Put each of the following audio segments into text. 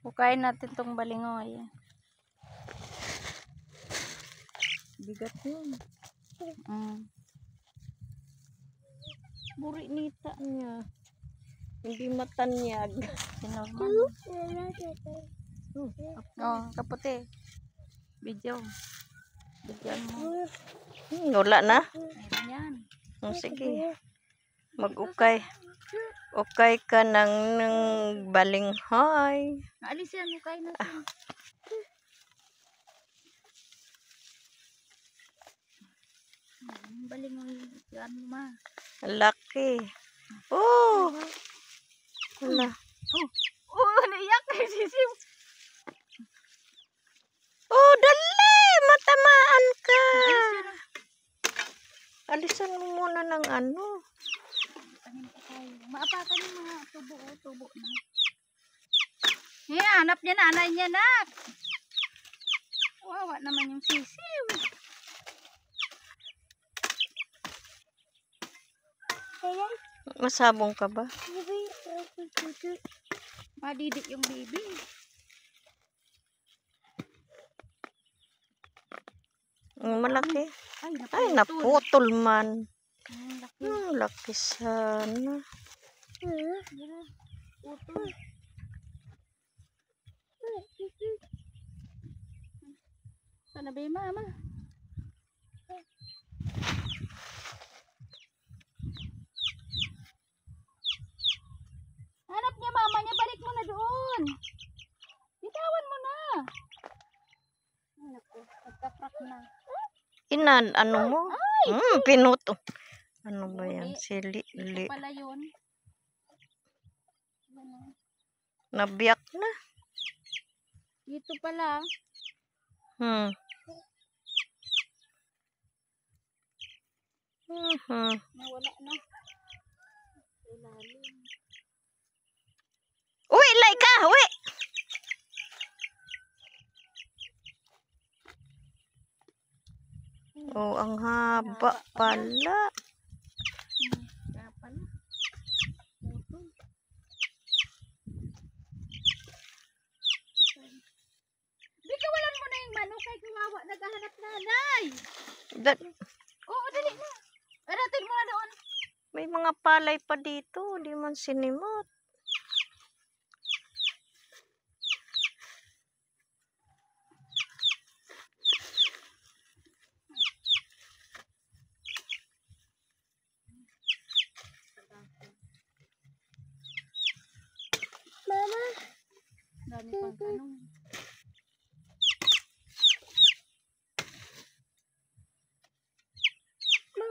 Hukayin natin tong balingoy. Bigat yun. Buri nita niya. Hindi matanyag. Sinormal. Kaputi. Video. Bigyan mo. Wala na? Meron yan. Sige. Mag-ukay. Ukay ka ng balinghoy. Alis yan. Hukayin natin. Balingoy. Yan mo ma. Laki. Oh! Wala. Naiyak na yung sisim. Oh, dali! Matamaan ka! Alisan mo muna ng ano. Maapakan yung mga tubo na. Hanap niya na, anay niya na. Wawa naman yung sisim. Masabong ka ba? Madidik yung baby. Malaki. Ay, naputol man. Laki sana. Putol. Sana ba yung mama? Hanap niya mama niya, balik mo na doon. Bitawan mo na. Naku, nagka-crack na. Ano mo? Pinuto. Ano ba yan? Sili. Ito pala yun. Nabiyak na. Ito pala. Nawala na. Ilalim. Uwi, Laika! Uwi! Oh, ang haba pala. Kaya pala. Putol. Bika, walan mo na yung manok kay kawawa. Naghahanap nanay. Oo, dali na. Aratin mo na doon. May mga palay pa dito. Di man sinimot. Mama. Dami pang tanong.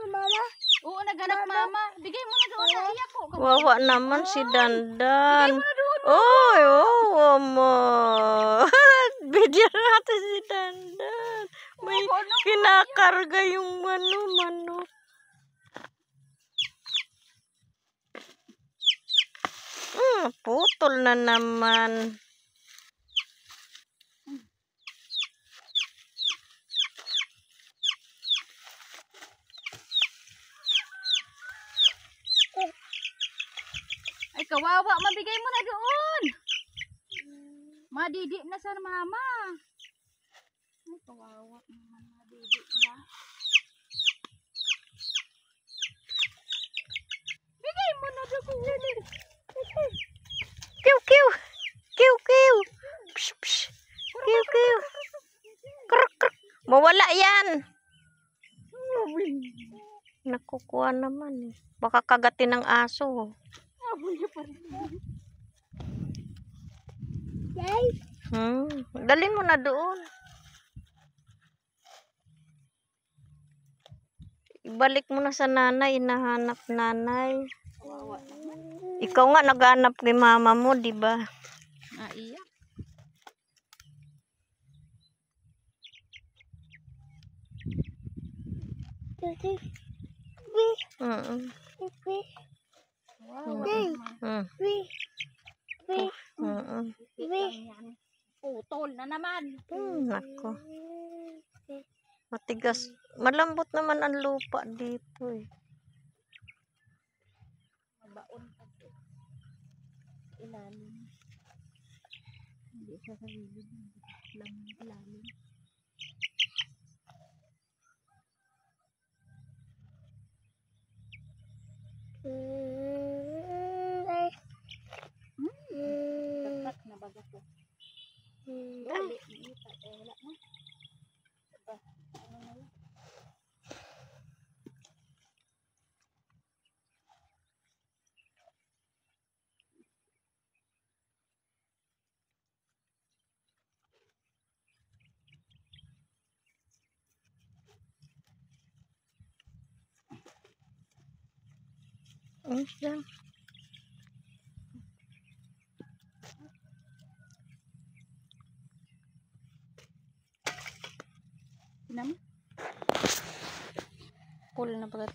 Mama. Oo, naghanap mama. Bigay mo na doon. Naiyak ko. Wawa naman si Dandan. Bigay mo na doon. Oy, mo. Bigyan natin si Dandan. May kinakarga yung manok. Putol na naman. Ay, kawawa. Mabigay mo na doon. Madidik na sa mama. Ay, kawawa naman. Madidik na. Bigay mo na doon. Kiw, kiw. Kiw, kiw. Psh, psh. Kiw, kiw. Kruk, kruk. Mawala yan. Nakukuha naman. Baka kagatin ng aso. Dalhin mo na doon. Ibalik mo na sa nanay. Inahanap nanay. Ikaw nga naghanap kay mama mo, di ba? Iya. Putol na naman. Nako. Matigas. Malambot naman ang lupa dito eh. Mabaon pa ilalim. Hindi siya sa gilid. Lalim. Tatak na baga ko. Dali, nita. Wala na. Diba? Ano na lang? Diyan. Pinam? Full na baga